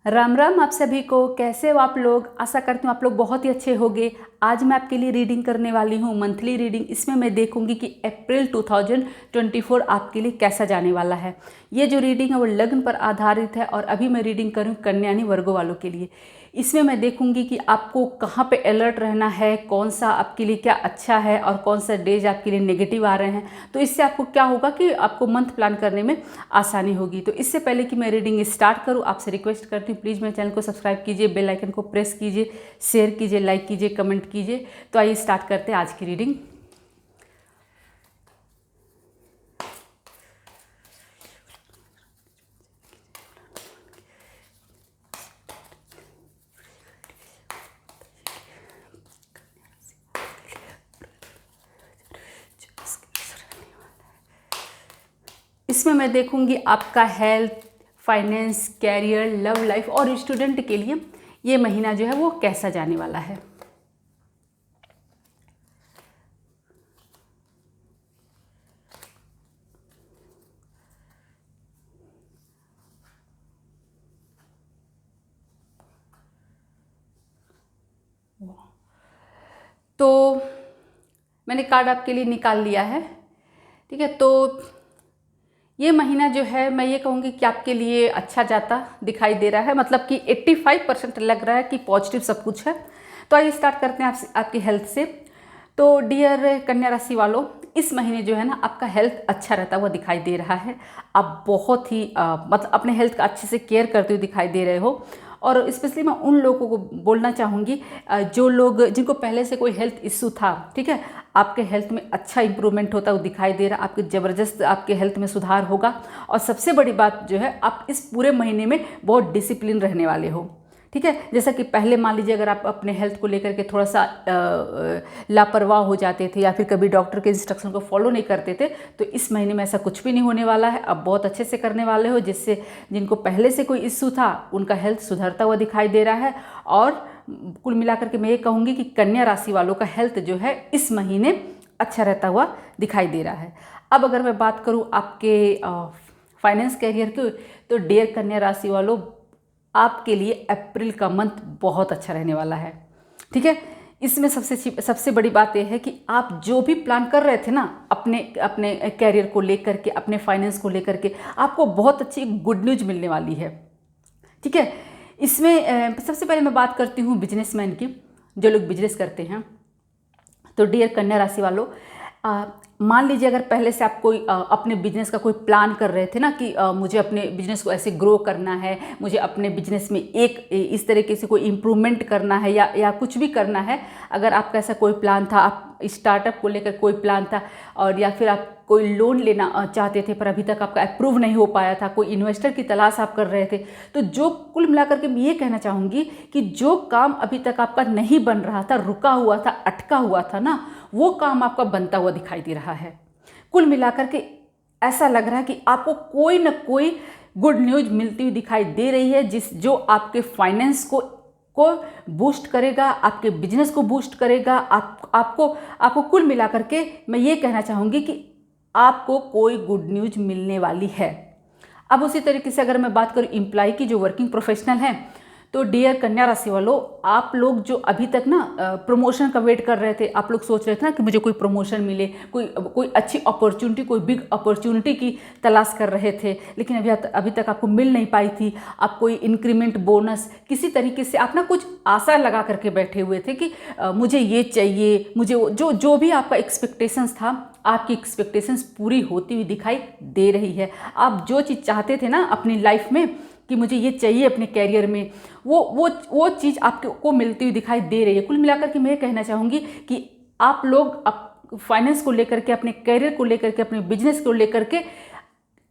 राम राम आप सभी को। कैसे हो आप लोग? आशा करती हूँ आप लोग बहुत ही अच्छे होंगे। आज मैं आपके लिए रीडिंग करने वाली हूँ, मंथली रीडिंग। इसमें मैं देखूंगी कि अप्रैल 2024 आपके लिए कैसा जाने वाला है। ये जो रीडिंग है वो लग्न पर आधारित है और अभी मैं रीडिंग करूँ कन्या यानी वर्गो वालों के लिए। इसमें मैं देखूंगी कि आपको कहाँ पे अलर्ट रहना है, कौन सा आपके लिए क्या अच्छा है और कौन सा डेज आपके लिए नेगेटिव आ रहे हैं। तो इससे आपको क्या होगा कि आपको मंथ प्लान करने में आसानी होगी। तो इससे पहले कि मैं रीडिंग स्टार्ट करूं, आपसे रिक्वेस्ट करती हूँ प्लीज़ मेरे चैनल को सब्सक्राइब कीजिए, बेल आइकन को प्रेस कीजिए, शेयर कीजिए, लाइक कीजिए, कमेंट कीजिए। तो आइए स्टार्ट करते हैं आज की रीडिंग। इसमें मैं देखूंगी आपका health, finance, career, love life और स्टूडेंट के लिए ये महीना जो है वो कैसा जाने वाला है। तो मैंने कार्ड आपके लिए निकाल लिया है, ठीक है। तो ये महीना जो है मैं ये कहूँगी कि आपके लिए अच्छा जाता दिखाई दे रहा है, मतलब कि 85% लग रहा है कि पॉजिटिव सब कुछ है। तो आइए स्टार्ट करते हैं आपकी हेल्थ से। तो डियर कन्या राशि वालों, इस महीने जो है ना आपका हेल्थ अच्छा रहता हुआ दिखाई दे रहा है। आप बहुत ही मतलब अपने हेल्थ का अच्छे से केयर करते हुए दिखाई दे रहे हो। और स्पेशली मैं उन लोगों को बोलना चाहूँगी जो लोग जिनको पहले से कोई हेल्थ इश्यू था, ठीक है, आपके हेल्थ में अच्छा इंप्रूवमेंट होता हुआ दिखाई दे रहा है। आपके ज़बरदस्त आपके हेल्थ में सुधार होगा। और सबसे बड़ी बात जो है, आप इस पूरे महीने में बहुत डिसिप्लिन रहने वाले हो, ठीक है। जैसा कि पहले मान लीजिए अगर आप अपने हेल्थ को लेकर के थोड़ा सा लापरवाह हो जाते थे या फिर कभी डॉक्टर के इंस्ट्रक्शन को फॉलो नहीं करते थे, तो इस महीने में ऐसा कुछ भी नहीं होने वाला है। अब बहुत अच्छे से करने वाले हो, जिससे जिनको पहले से कोई इश्यू था उनका हेल्थ सुधरता हुआ दिखाई दे रहा है। और कुल मिलाकर के मैं ये कहूँगी कि कन्या राशि वालों का हेल्थ जो है इस महीने अच्छा रहता हुआ दिखाई दे रहा है। अब अगर मैं बात करूँ आपके फाइनेंस कैरियर की, तो डियर कन्या राशि वालों, आपके लिए अप्रैल का मंथ बहुत अच्छा रहने वाला है, ठीक है। इसमें सबसे बड़ी बात यह है कि आप जो भी प्लान कर रहे थे ना अपने अपने कैरियर को लेकर के, अपने फाइनेंस को लेकर के, आपको बहुत अच्छी गुड न्यूज मिलने वाली है, ठीक है। इसमें सबसे पहले मैं बात करती हूँ बिजनेसमैन की, जो लोग बिजनेस करते हैं। तो डियर कन्या राशि वालों, मान लीजिए अगर पहले से आप कोई अपने बिजनेस का कोई प्लान कर रहे थे ना कि मुझे अपने बिजनेस को ऐसे ग्रो करना है, मुझे अपने बिजनेस में एक इस तरीके से कोई इम्प्रूवमेंट करना है या कुछ भी करना है। अगर आपका ऐसा कोई प्लान था, आप स्टार्टअप को लेकर कोई प्लान था, और या फिर आप कोई लोन लेना चाहते थे पर अभी तक आपका अप्रूव नहीं हो पाया था, कोई इन्वेस्टर की तलाश आप कर रहे थे, तो जो कुल मिलाकर के मैं ये कहना चाहूँगी कि जो काम अभी तक आपका नहीं बन रहा था, रुका हुआ था, अटका हुआ था ना, वो काम आपका बनता हुआ दिखाई दे रहा है। कुल मिलाकर के ऐसा लग रहा है कि आपको कोई ना कोई गुड न्यूज मिलती हुई दिखाई दे रही है, जो आपके फाइनेंस को बूस्ट करेगा, आपके बिजनेस को बूस्ट करेगा। आपको कुल मिलाकर के मैं ये कहना चाहूँगी कि आपको कोई गुड न्यूज मिलने वाली है। अब उसी तरीके से अगर मैं बात करूँ एम्प्लॉय की, जो वर्किंग प्रोफेशनल हैं, तो डियर कन्या राशि वालों, आप लोग जो अभी तक ना प्रमोशन का वेट कर रहे थे, आप लोग सोच रहे थे ना कि मुझे कोई प्रमोशन मिले, कोई अच्छी अपॉर्चुनिटी, कोई बिग अपॉर्चुनिटी की तलाश कर रहे थे, लेकिन अभी तक आपको मिल नहीं पाई थी। आप कोई इंक्रीमेंट, बोनस, किसी तरीके से आप ना कुछ आशा लगा करके बैठे हुए थे कि मुझे ये चाहिए, मुझे जो भी आपका एक्सपेक्टेशंस था, आपकी एक्सपेक्टेशंस पूरी होती हुई दिखाई दे रही है। आप जो चीज़ चाहते थे ना अपनी लाइफ में कि मुझे ये चाहिए अपने कैरियर में, वो चीज़ आपको मिलती हुई दिखाई दे रही है। कुल मिलाकर के मैं ये कहना चाहूँगी कि आप लोग फाइनेंस को लेकर के, अपने कैरियर को लेकर के, अपने बिजनेस को लेकर के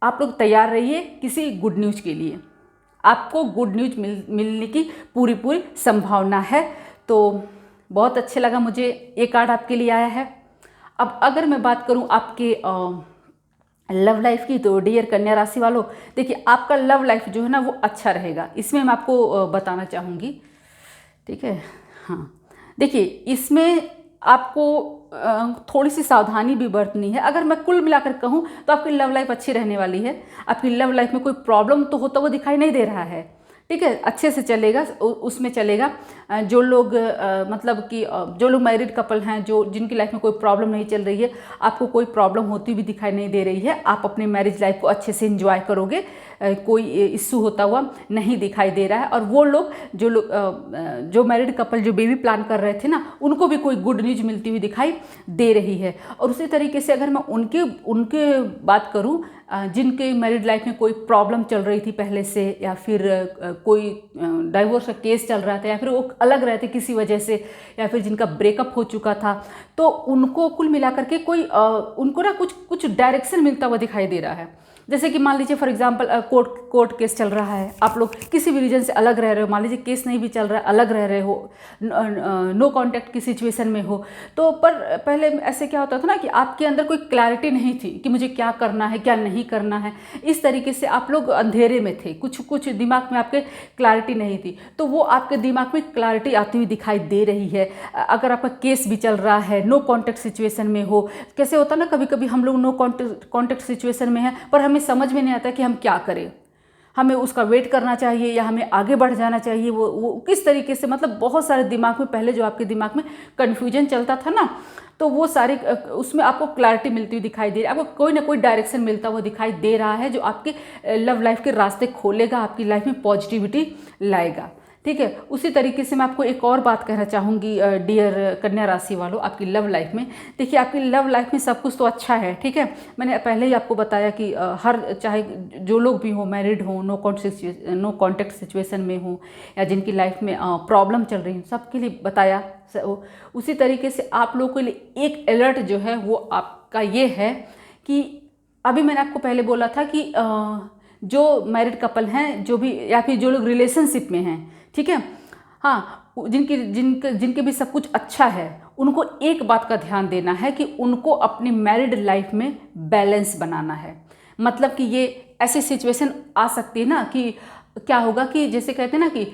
आप लोग तैयार रहिए किसी गुड न्यूज़ के लिए। आपको गुड न्यूज़ मिलने की पूरी संभावना है। तो बहुत अच्छे लगा मुझे ये कार्ड आपके लिए आया है। अब अगर मैं बात करूँ आपके लव लाइफ की, तो डियर कन्या राशि वालों, देखिए आपका लव लाइफ जो है ना वो अच्छा रहेगा, इसमें मैं आपको बताना चाहूँगी, ठीक है। हाँ, देखिए इसमें आपको थोड़ी सी सावधानी भी बरतनी है। अगर मैं कुल मिलाकर कहूँ तो आपकी लव लाइफ अच्छी रहने वाली है। आपकी लव लाइफ में कोई प्रॉब्लम तो होता हुआ दिखाई नहीं दे रहा है, ठीक है, अच्छे से चलेगा, उसमें चलेगा। जो लोग मतलब कि जो लोग मैरिड कपल हैं, जो जिनकी लाइफ में कोई प्रॉब्लम नहीं चल रही है, आपको कोई प्रॉब्लम होती भी दिखाई नहीं दे रही है, आप अपनी मैरिज लाइफ को अच्छे से एंजॉय करोगे, कोई इश्यू होता हुआ नहीं दिखाई दे रहा है। और वो लोग जो मैरिड कपल जो बेबी प्लान कर रहे थे ना, उनको भी कोई गुड न्यूज मिलती हुई दिखाई दे रही है। और उसी तरीके से अगर मैं उनके बात करूं, जिनके मैरिड लाइफ में कोई प्रॉब्लम चल रही थी पहले से, या फिर कोई डाइवोर्स का केस चल रहा था, या फिर वो अलग रहे थे किसी वजह से, या फिर जिनका ब्रेकअप हो चुका था, तो उनको कुल मिलाकर के कोई उनको ना कुछ डायरेक्शन मिलता हुआ दिखाई दे रहा है। जैसे कि मान लीजिए फॉर एग्जांपल कोर्ट केस चल रहा है, आप लोग किसी भी रीजन से अलग रह रहे हो, मान लीजिए केस नहीं भी चल रहा है, अलग रह रहे हो, नो कांटेक्ट की सिचुएशन में हो, तो पर पहले ऐसे क्या होता था ना कि आपके अंदर कोई क्लैरिटी नहीं थी कि मुझे क्या करना है क्या नहीं करना है। इस तरीके से आप लोग अंधेरे में थे, कुछ दिमाग में आपके क्लैरिटी नहीं थी, तो वो आपके दिमाग में क्लैरिटी आती हुई दिखाई दे रही है। अगर आपका केस भी चल रहा है, नो कॉन्टेक्ट सिचुएशन में हो, कैसे होता ना, कभी कभी हम लोग नो कॉन्टेक्ट सिचुएशन में है, पर हमें समझ में नहीं आता कि हम क्या करें, हमें उसका वेट करना चाहिए या हमें आगे बढ़ जाना चाहिए, वो किस तरीके से, मतलब बहुत सारे दिमाग में पहले जो आपके दिमाग में कन्फ्यूजन चलता था ना, तो वो सारे उसमें आपको क्लैरिटी मिलती हुई दिखाई दे रही है, आपको कोई ना कोई डायरेक्शन मिलता हुआ दिखाई दे रहा है, जो आपके लव लाइफ के रास्ते खोलेगा, आपकी लाइफ में पॉजिटिविटी लाएगा। ठीक है, उसी तरीके से मैं आपको एक और बात कहना चाहूँगी डियर कन्या राशि वालों, आपकी लव लाइफ में देखिए, आपकी लव लाइफ में सब कुछ तो अच्छा है। ठीक है, मैंने पहले ही आपको बताया कि हर चाहे जो लोग भी हो, मैरिड हो, नो कॉन्टेक्ट सिचुएशन में हो, या जिनकी लाइफ में प्रॉब्लम चल रही है, सबके लिए बताया। उसी तरीके से आप लोगों के लिए एक अलर्ट जो है वो आपका ये है कि अभी मैंने आपको पहले बोला था कि जो मैरिड कपल हैं, जो भी, या फिर जो लोग रिलेशनशिप में हैं, ठीक है, हाँ, जिनके भी सब कुछ अच्छा है, उनको एक बात का ध्यान देना है कि उनको अपनी मैरिड लाइफ में बैलेंस बनाना है। मतलब कि ये ऐसी सिचुएशन आ सकती है ना कि क्या होगा कि जैसे कहते हैं ना कि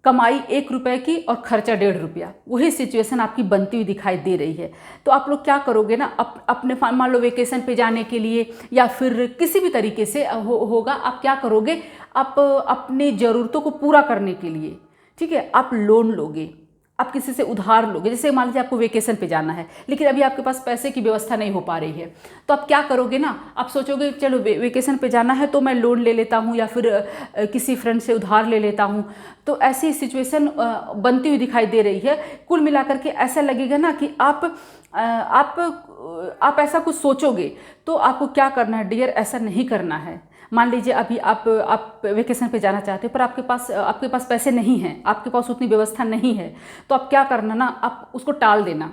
कमाई 1 रुपये की और खर्चा 1.5 रुपया, वही सिचुएशन आपकी बनती हुई दिखाई दे रही है। तो आप लोग क्या करोगे ना, अपने मान लो वेकेशन पे जाने के लिए या फिर किसी भी तरीके से होगा, आप क्या करोगे, आप अपनी ज़रूरतों को पूरा करने के लिए, ठीक है, आप लोन लोगे, आप किसी से उधार लोगे। जैसे मान लीजिए आपको वेकेशन पे जाना है, लेकिन अभी आपके पास पैसे की व्यवस्था नहीं हो पा रही है, तो आप क्या करोगे ना, आप सोचोगे चलो वेकेशन पे जाना है तो मैं लोन ले लेता हूँ, या फिर किसी फ्रेंड से उधार ले लेता हूँ। तो ऐसी सिचुएशन बनती हुई दिखाई दे रही है। कुल मिलाकर के ऐसा लगेगा ना कि आप ऐसा कुछ सोचोगे, तो आपको क्या करना है डियर, ऐसा नहीं करना है। मान लीजिए अभी आप वेकेशन पे जाना चाहते हो, पर आपके पास पैसे नहीं हैं, आपके पास उतनी व्यवस्था नहीं है, तो आप क्या करना ना, आप उसको टाल देना,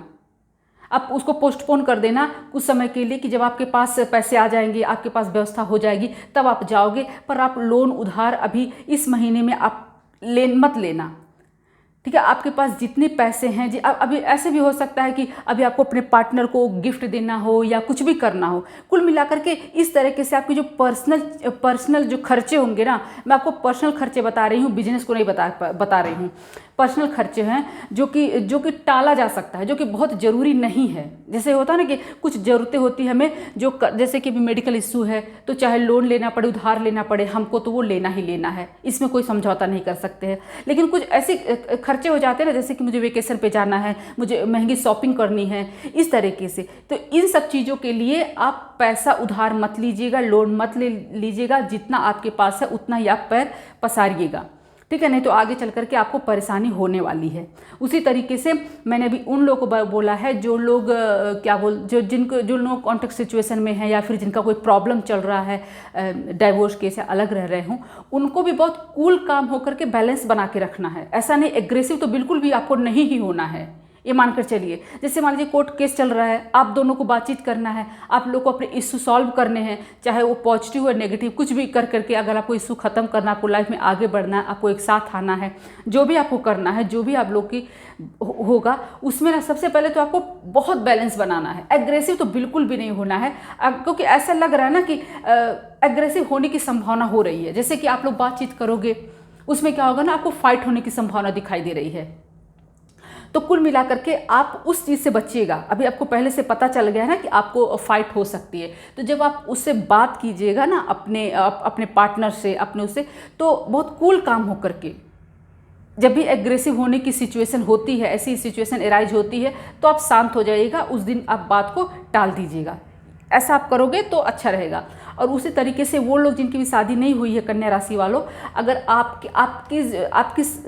आप उसको पोस्टपोन कर देना कुछ समय के लिए, कि जब आपके पास पैसे आ जाएंगे, आपके पास व्यवस्था हो जाएगी, तब आप जाओगे। पर आप लोन उधार अभी इस महीने में आप मत लेना। ठीक है, आपके पास जितने पैसे हैं जी, अभी ऐसे भी हो सकता है कि अभी आपको अपने पार्टनर को गिफ्ट देना हो या कुछ भी करना हो। कुल मिलाकर के इस तरीके से आपके जो पर्सनल जो खर्चे होंगे ना, मैं आपको पर्सनल खर्चे बता रही हूँ, बिजनेस को नहीं बता रही हूँ। पर्सनल खर्चे हैं जो कि टाला जा सकता है, जो कि बहुत ज़रूरी नहीं है। जैसे होता है ना कि कुछ ज़रूरतें होती है हमें, जो जैसे कि अभी मेडिकल इशू है, तो चाहे लोन लेना पड़े, उधार लेना पड़े हमको, तो वो लेना ही लेना है, इसमें कोई समझौता नहीं कर सकते हैं। लेकिन कुछ ऐसे खर्चे हो जाते हैं ना, जैसे कि मुझे वेकेशन पे जाना है, मुझे महंगी शॉपिंग करनी है, इस तरीके से, तो इन सब चीज़ों के लिए आप पैसा उधार मत लीजिएगा, लोन मत लीजिएगा। जितना आपके पास है उतना ही आप पैर पसारिएगा, ठीक है, नहीं तो आगे चल करके आपको परेशानी होने वाली है। उसी तरीके से मैंने अभी उन लोगों को बोला है जो लोग जो नो कॉन्टेक्ट सिचुएशन में है, या फिर जिनका कोई प्रॉब्लम चल रहा है, डाइवोर्स केस, अलग रह रहे हों, उनको भी बहुत कूल काम होकर के बैलेंस बना के रखना है। ऐसा नहीं, एग्रेसिव तो बिल्कुल भी आपको नहीं ही होना है, ये मानकर चलिए। जैसे मान लीजिए कोर्ट केस चल रहा है, आप दोनों को बातचीत करना है, आप लोग को अपने इशू सॉल्व करने हैं, चाहे वो पॉजिटिव या नेगेटिव, कुछ भी कर करके अगर आपको इशू ख़त्म करना, आपको लाइफ में आगे बढ़ना है, आपको एक साथ आना है, जो भी आपको करना है, जो भी आप लोग की होगा, उसमें ना सबसे पहले तो आपको बहुत बैलेंस बनाना है। एग्रेसिव तो बिल्कुल भी नहीं होना है, क्योंकि ऐसा लग रहा है ना कि एग्रेसिव होने की संभावना हो रही है। जैसे कि आप लोग बातचीत करोगे, उसमें क्या होगा ना, आपको फाइट होने की संभावना दिखाई दे रही है। तो कुल मिलाकर के आप उस चीज़ से बचिएगा। अभी आपको पहले से पता चल गया है ना कि आपको फाइट हो सकती है, तो जब आप उससे बात कीजिएगा ना अपने पार्टनर से, अपने उससे, तो बहुत कूल काम हो करके, जब भी एग्रेसिव होने की सिचुएशन होती है, ऐसी सिचुएशन एराइज होती है, तो आप शांत हो जाइएगा, उस दिन आप बात को टाल दीजिएगा। ऐसा आप करोगे तो अच्छा रहेगा। और उसी तरीके से वो लोग जिनकी भी शादी नहीं हुई है, कन्या राशि वालों, अगर आपकी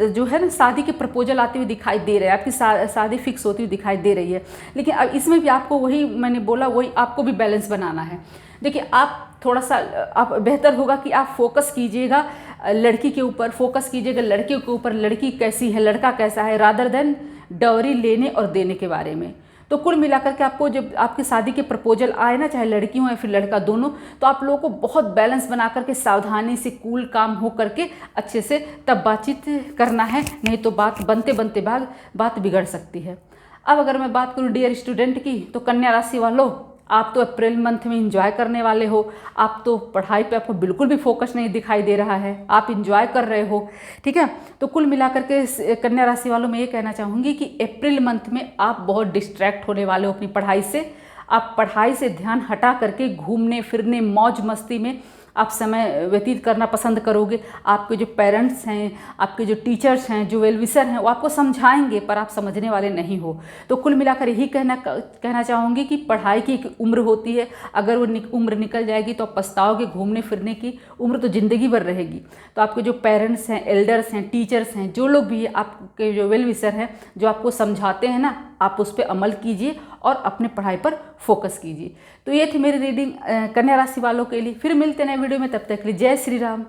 जो है ना शादी के प्रपोजल आते हुए दिखाई दे रहे हैं, आपकी शादी फिक्स होती हुई दिखाई दे रही है, लेकिन अब इसमें भी आपको वही मैंने बोला, वही आपको भी बैलेंस बनाना है। देखिए, आप थोड़ा सा आप बेहतर होगा कि आप फोकस कीजिएगा लड़की के ऊपर, फोकस कीजिएगा लड़के के ऊपर, लड़की कैसी है, लड़का कैसा है, रादर देन डावरी लेने और देने के बारे में। तो कुल मिलाकर के आपको जब आपकी शादी के प्रपोजल आए ना, चाहे लड़की हो या फिर लड़का, दोनों, तो आप लोगों को बहुत बैलेंस बना करके, सावधानी से, कूल काम हो करके अच्छे से तब बातचीत करना है, नहीं तो बात बनते बनते बात बिगड़ सकती है। अब अगर मैं बात करूँ डियर स्टूडेंट की, तो कन्या राशि वालों, आप तो अप्रैल मंथ में एंजॉय करने वाले हो। आप तो पढ़ाई पे आपको बिल्कुल भी फोकस नहीं दिखाई दे रहा है, आप एंजॉय कर रहे हो, ठीक है। तो कुल मिलाकर के कन्या राशि वालों, मैं ये कहना चाहूँगी कि अप्रैल मंथ में आप बहुत डिस्ट्रैक्ट होने वाले हो अपनी पढ़ाई से। आप पढ़ाई से ध्यान हटा करके घूमने फिरने, मौज मस्ती में आप समय व्यतीत करना पसंद करोगे। आपके जो पेरेंट्स हैं, आपके जो टीचर्स हैं, जो वेल विशर हैं, वो आपको समझाएंगे, पर आप समझने वाले नहीं हो। तो कुल मिलाकर यही कहना चाहूँगी कि पढ़ाई की एक उम्र होती है, अगर वो उम्र निकल जाएगी तो आप पछताओगे। घूमने फिरने की उम्र तो ज़िंदगी भर रहेगी। तो आपके जो पेरेंट्स हैं, एल्डर्स हैं, टीचर्स हैं, जो लोग भी आपके जो वेल विशर हैं, जो आपको समझाते हैं ना, आप उस पर अमल कीजिए और अपने पढ़ाई पर फोकस कीजिए। तो ये थी मेरी रीडिंग कन्या राशि वालों के लिए। फिर मिलते हैं नए वीडियो में, तब तक के लिए जय श्री राम।